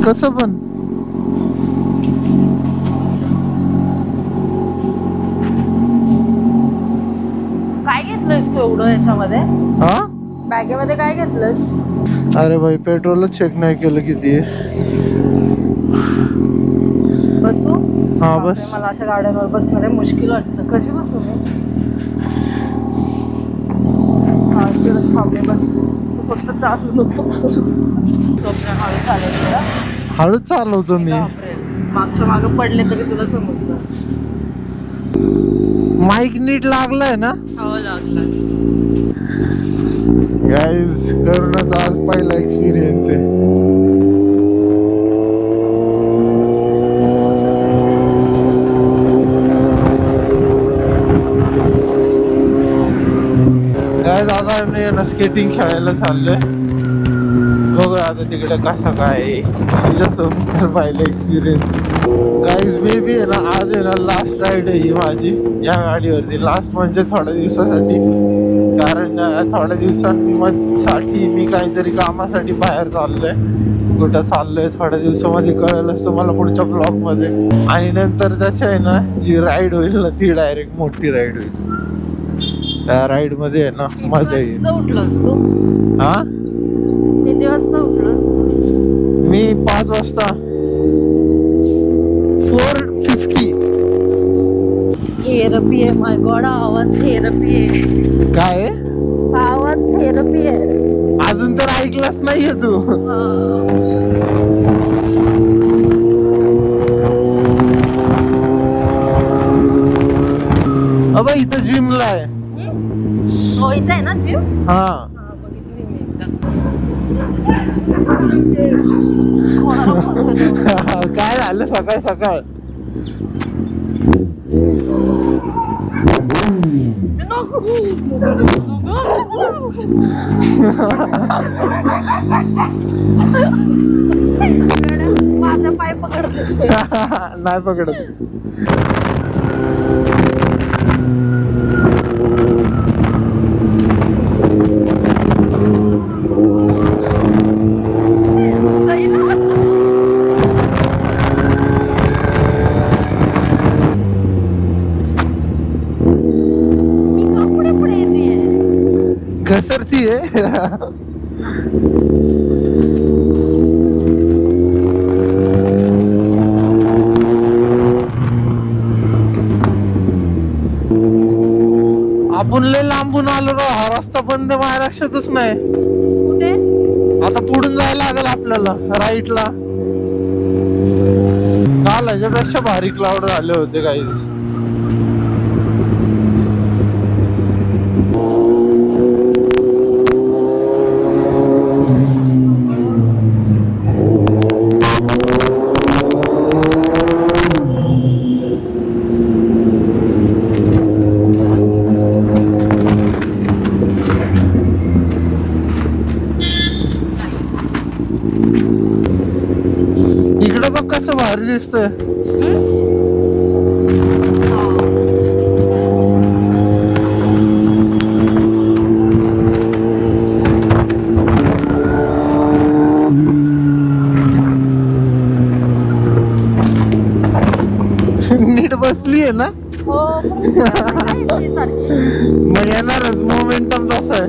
कसं पण काय घेतलंस तू एवढं याच्यामध्ये? हा बॅगेमध्ये काय घेतलंस? अरे भाई पेट्रोलच चेक नाही केलं किती आहे. बसू? हा बापरे, बस. मला अशा गाड्यांवर बसणं लय मुश्किल वाटतं. कशी बसू मी? हा सर थांब मी बसते. तू फक्त चालू नको. स्वप्न हळू चालायचं ना? हळूच चालवतो मी. घाबरेल. मागच्या मागं पडले तरी तुला समजलं. माईक नीट लागलाय ना? हो लागला. गाईज करूनच आज पहिला एक्सपिरियन्स आहे. गाईज आता आम्ही ना स्केटिंग खेळायला चाललोय. बघूया आता तिकडे कसं काय तिच्यासोबत तर पहिला एक्सपिरियन्स. गाईज मे बी आहे ना आज आहे ना लास्ट राईड आहे ही माझी या गाडीवरती. लास्ट म्हणजे थोड्या दिवसासाठी, कारण थोड्या दिवसांसाठी मी काहीतरी कामासाठी बाहेर चाललोय. कुठं चाललोय थोड्या दिवसामध्ये कळेलच तुम्हाला पुढच्या ब्लॉग मध्ये. आणि नंतर त्याची आहे ना जी राईड होईल ना ती डायरेक्ट मोठी राईड होईल. त्या राईड मध्ये आहे ना मजा येईल. उठलोस तू? हा किती वाजता उठलोस? मी 5 वाजता 4:50. थेरपी आहे. माय गॉड, आवाज थेरपी आहे. काय आवाज थेरपी आहे. अजून तर ऐकलाच नाहीये तू? अबे इथं जिमला आहे. हो इथं आहे ना जिम? हा बघितली मी एकदा. काय झालं सकाळ सकाळ? माझा पाय पकडते. नाही पकडत. घसरती आहे. आपण लय लांबून आलो रो. हा रस्ता बंद माझ्या लक्षातच नाही. कुठे? आता पुढून जायला लागेल आपल्याला राईटला. काल ह्याच्यापेक्षा भारी क्लाउड झाले होते काहीच. इकडे बघ कसं भारी दिसतंय. नीट बसली आहे ना? हो सारखी. मग येणारच. मोमेंटम तसं आहे.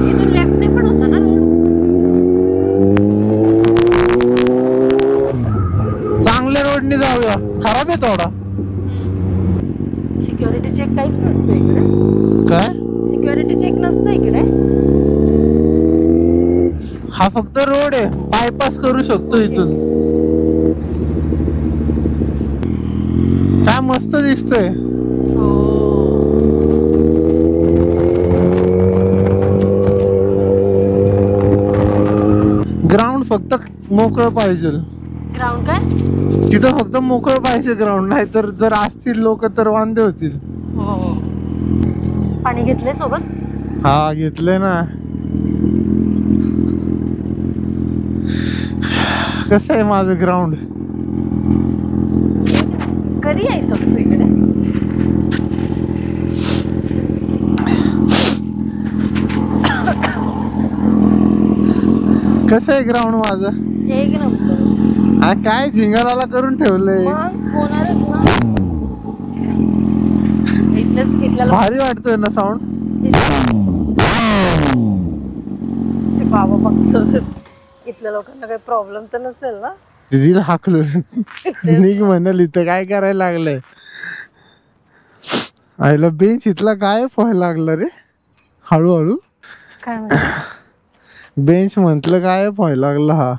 इथून लेफ्टने पण होता ना रोड? चांगल्या रोडने जाऊया. खराब आहे थोडा. सिक्युरिटी चेक काहीच नसतं इकडे. काय? सिक्युरिटी चेक नसतं इकडे. हा फक्त रोड आहे. बायपास करू शकतो इथून. काय मस्त दिसतंय. ग्राउंड फक्त मोकळं पाहिजे. ग्राउंड काय? तिथं फक्त मोकळं पाहिजे ग्राउंड. नाही तर जर असतील लोक तर वांदे होतील. पाणी घेतलंय सोबत? हा घेतलंय ना. कसं आहे माझं ग्राउंड? कधी यायचं असतं इकडे? कसं आहे ग्राउंड माझं? एक नंबर. हा काय झिंगालाला करून ठेवलंय. मग होणारच ना. इथल्याला भारी वाटतोय ना साऊंड. बाबा बघतो इथल्या लोकांना काही प्रॉब्लेम तर नसेल ना. दिदीला हाकलो निघ म्हणाल इथं काय करायला लागलंय. आईला बेंच इथला काय व्हायला लागलं रे हळूहळू. काय म्हणते? बेंच म्हंटल काय व्हायला लागला हा.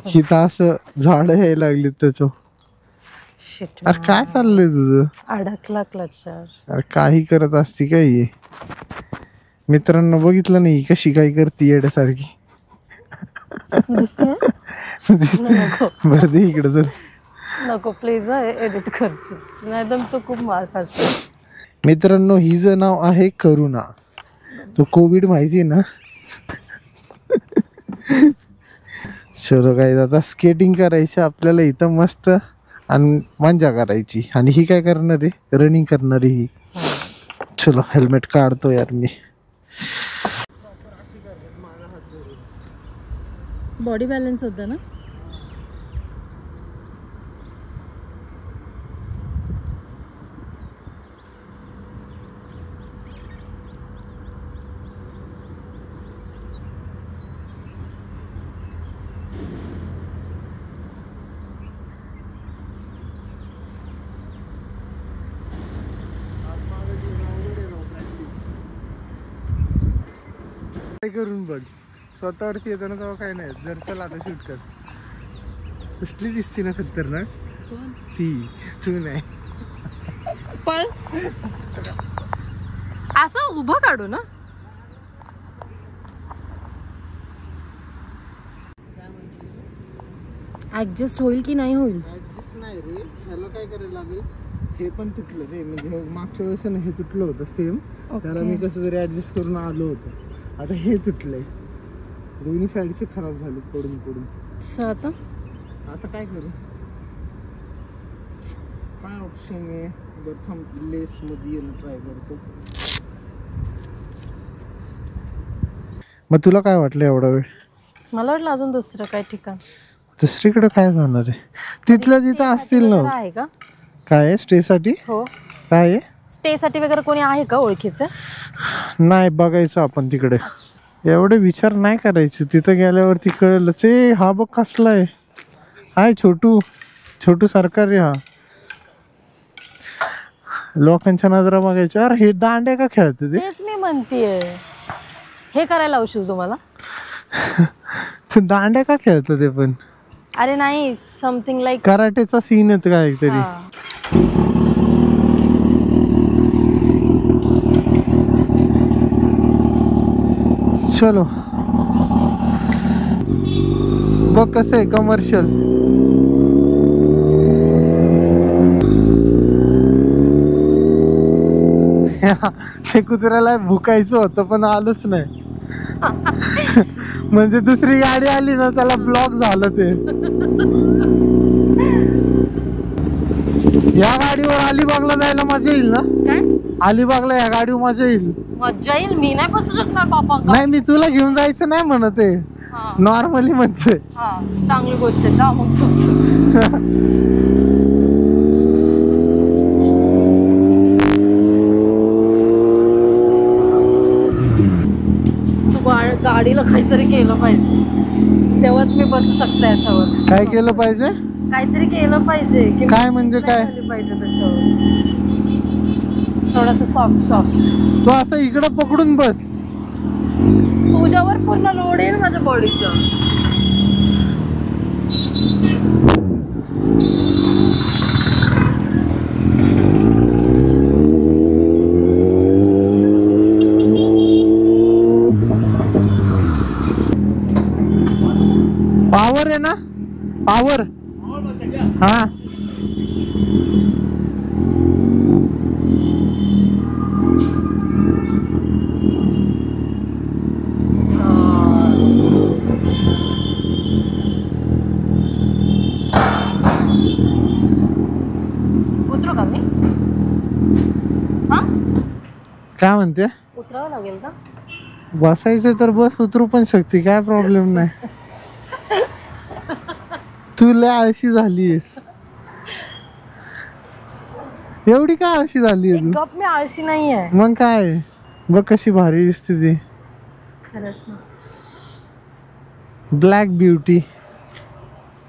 हिथं असं झाड यायला लागली त्याच्या. अरे काय चाललंय तुझं? अडकला क्लचर. अरे काही करत असती काय. मित्रांनो बघितलं नाही कशी काय करते येड्यासारखी. बरं इकडे तर नको प्लीज एडिट करशील नाही तर तू खूप मार खाशील. मित्रांनो हिचं नाव आहे करुणा. तो कोविड माहिती ना. चलो काय आता स्केटिंग करायची आपल्याला इथं मस्त आणि मजा करायची. आणि ही काय करणार आहे रनिंग करणार आहे ही. चलो हेल्मेट काढतो यार मी. बॉडी बॅलन्स होता ना. करून बघ स्वतःवरती येतो ना तेव्हा काय नाही. जर चल आता शूट कर. कसली दिसती ना खतरनाक ती. तू नाही पण असं उभं काढू ना. ऍडजस्ट होईल की नाही होईल? ऍडजस्ट नाही रे. ह्याला काय करायला लागेल. हे पण तुटलं रे म्हणजे मागच्या वेळेस ना हे तुटलं होतं सेम. त्याला मी कसं तरी ऍडजस्ट करून आलो होतो. आता हे तुटलंय. दोन्ही साईडचे खराब झाले पडून पडून. आता काय करू. काय ऑप्शन आहे. बरं थांब लेस मध्ये ट्राय करतो. मग तुला काय वाटलं एवढा वेळ? मला वाटलं अजून दुसरं काय ठिकाण. दुसरीकडे काय जाणार आहे. तिथलं तिथं असतील ना. आहे का काय स्टे साठी? हो. काय आहे स्टे साठी वगैरे कोणी आहे का ओळखीचं? नाही बघायचं आपण तिकडे. एवढे विचार नाही करायचे. तिथं गेल्यावरती कळलंच. हा बघ कसला आहे. हाय छोटू. छोटू सरकार रे हा. लोकांच्या नजरा बघायच्या. अरे हे दांड्या का खेळते ते? तेच मी म्हणतेय. हे करायला लावशील तुम्हाला. दांड्या का खेळतं ते पण? अरे नाही समथिंग लाईक कराटेचा सीन येत काय तरी. चलो बघ कसं आहे कमर्शियल. ते कुत्र्याला भुकायचं होतं पण आलंच नाही. म्हणजे दुसरी गाडी आली ना त्याला ब्लॉक झालं ते. या गाडीवर अलिबागला जायला मजा येईल ना. काय अलिबागला या गाडीवर मजा येईल. मजा येईल. मी नाही बसू शकणार बाबा. नाही मी तुला घेऊन जायचं नाही म्हणत आहे. नॉर्मली म्हणते. चांगली गोष्ट आहे. जा मग तू. गाडीला काहीतरी केलं पाहिजे तेव्हाच मी बसू शकते याच्यावर. काय केलं पाहिजे? काहीतरी केलं पाहिजे. काय म्हणजे काय पाहिजे त्याच्यावर थोडस सॉफ्ट सॉफ्ट. तू असं इकडं पकडून बस. तुझ्यावर पूर्ण लोड येईल माझ्या बॉडीचं. पावर आहे ना. पावर हा. उतरू का मी? हा काय म्हणते? उतरावं लागेल का? बसायचं तर बस, उतरू पण शकते, काय प्रॉब्लेम नाही. तू लय आळशी झालीस. एवढी काय आळशी झाली तू? गप, मी आळशी नाहीये. मग काय बघ कशी भारी दिसते ती. खरंच ना. Black beauty.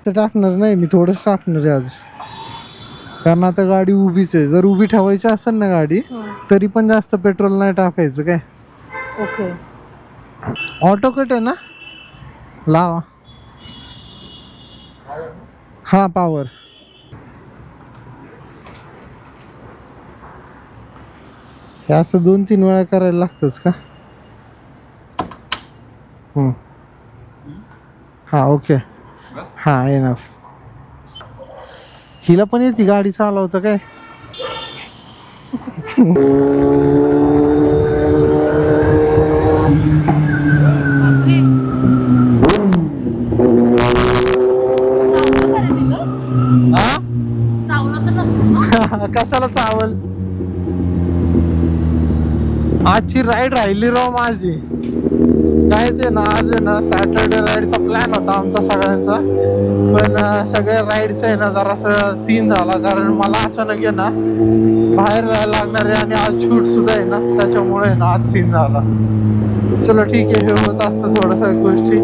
तर टाकणार नाही मी, थोडंच टाकणार आहे आज, कारण आता गाडी उभीच आहे. जर उभी ठेवायची असेल ना गाडी तरी पण जास्त पेट्रोल नाही टाकायचं. काय ओके. ऑटो कट आहे ना, लावा. हा पॉवर. हे असं 2-3 वेळा करायला लागतंच का? हा ओके. हा एनफ. हिला पण येते गाडी चालवतं काय? कशाला चावल? आजची राईड राहिली राव माझी. कायच आहे ना, आज आहे ना सॅटरडे राईडचा प्लॅन होता आमचा सगळ्यांचा, पण सगळ्या राईडचा आहे ना जरासा सीन झाला, कारण मला अचानक आहे ना बाहेर जायला लागणार आहे आणि आज शूट सुद्धा आहे ना, त्याच्यामुळे ना आज सीन झाला. चलो ठीक आहे, हे होत असतं थोडंसं गोष्टी.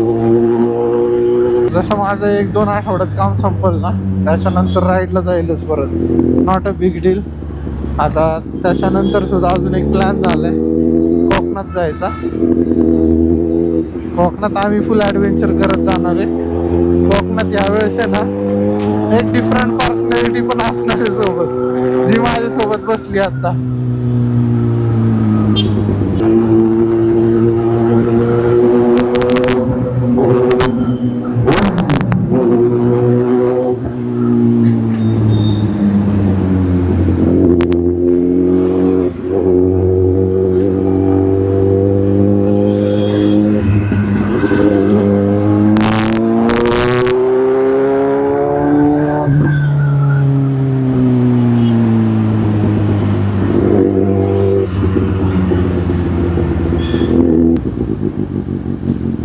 जसं माझं 1-2 आठवड्यात काम संपल ना, त्याच्यानंतर राईडला जाईलच परत, नॉट अ बिग डील. आता त्याच्यानंतर सुद्धा अजून एक प्लॅन झालाय कोकणात जायचा. कोकणात आम्ही फुल ॲडव्हेंचर करत जाणार आहे. कोकणात यावेळेस आहे ना एक डिफरंट पर्सनॅलिटी पण असणार आहे सोबत, जी माझ्यासोबत बसली आता.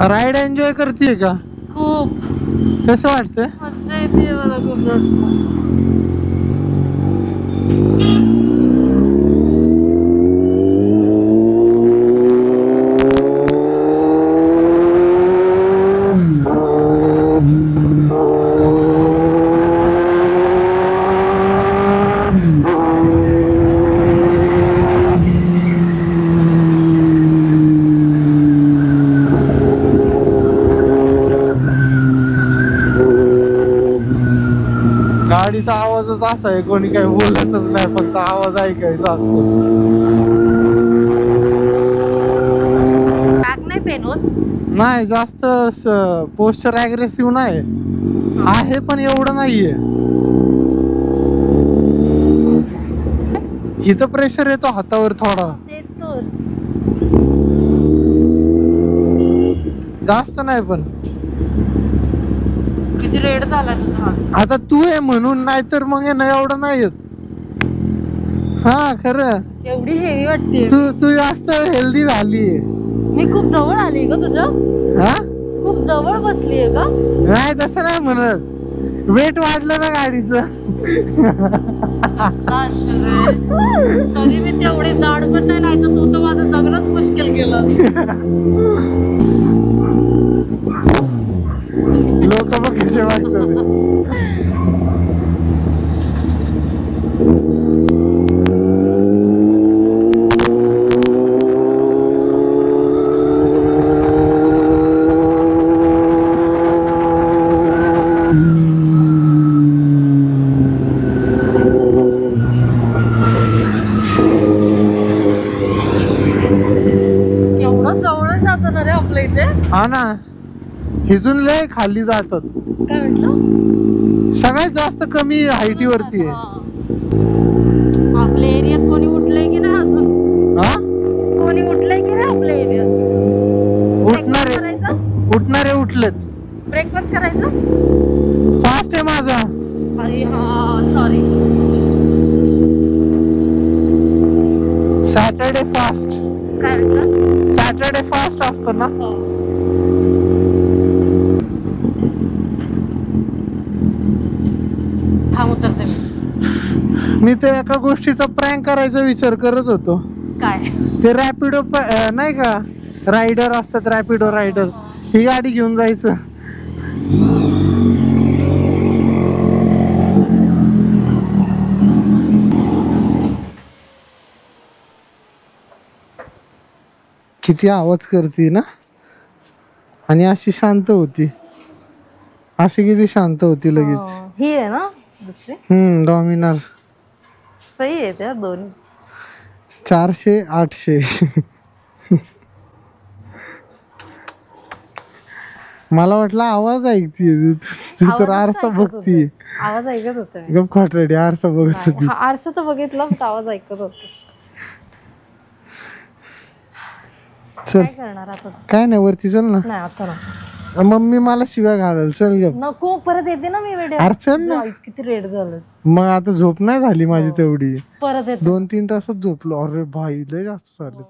राईड एन्जॉय करते का? खूप. कसं वाटतंय? मज्जा येते मला खूप जास्त. गाडीचा आवाजच असा आहे, कोणी काही बोलतच नाही, फक्त आवाज ऐकायचा असतो. बॅग नाही पेन होत? नाही जास्त पोस्चर अग्रेसिव्ह नाही आहे, पण एवढं नाहीये. इथं प्रेशर येतो हातावर थोडा, तेच तर. जास्त नाही. पण किती रेड झाला तुझा हात? आता तू आहे म्हणून, नाही तर मग आहे ना एवढं नाही येत. हा खरं, एवढी हेवी वाटते. तू जास्त हेल्दी झालीये. मी खूप जवळ आली का तुझ्या? हा खूप जवळ बसलीये का? नाही तसं नाही म्हणत, वेट वाढलं ना गाडीचं. तरी मी तेवढे जाड पण नाही, तर तू तर माझं जगणंच मुश्किल केलं. लोक बघ कसे वागतात. एवढं जवळ जातं ना रे आपल्या इथे. हा ना, इथून लय खाली जातात. काय म्हटलं? सगळ्यात जास्त कमी हाईटीवरती आहे. आपल्या एरियात कोणी उठलंय की नाही अजून? हा कोणी उठलंय की नाही आपल्या एरियात? उठणारे उठलेत. ब्रेकफास्ट करायचा? फास्ट आहे माझा. अरे हा सॉरी. Saturday fast. काय म्हटलं? सॅटर्डे फास्ट असतो ना. हो. थांब उतरते मी. मी ते एका गोष्टीचा प्रँक करायचा विचार करत होतो. काय? ते रॅपिडो नाही का, रायडर असतात, रॅपिडो रायडर, ही गाडी घेऊन जायचं. किती आवाज करते ना, आणि अशी शांत होती, अशी किती शांत होती लगेच. ही आहे ना दुसरी. डॉमिनर सही आहे त्या दोन्ही. 400 800. मला वाटलं आवाज ऐकतीये तू तर आरसा बघतीये. आवाज ऐकत होते. गप खोटरडी, आरसा बघत होती. आरसा तर बघितला पण आवाज ऐकत होते. चल काय करणार आता? काय नाही, वरती चल ना. नाही आता ना, मम्मी मला शिव्या घालेल. चल गप. नको, परत येते ना मी व्हिडिओ. अरे चल ना. किती रेड झालं. मग आता झोप नाही झाली माझी तेवढी. परत येते. 2-3 तासच झोपलो. अरे भाई लय जास्त झालं.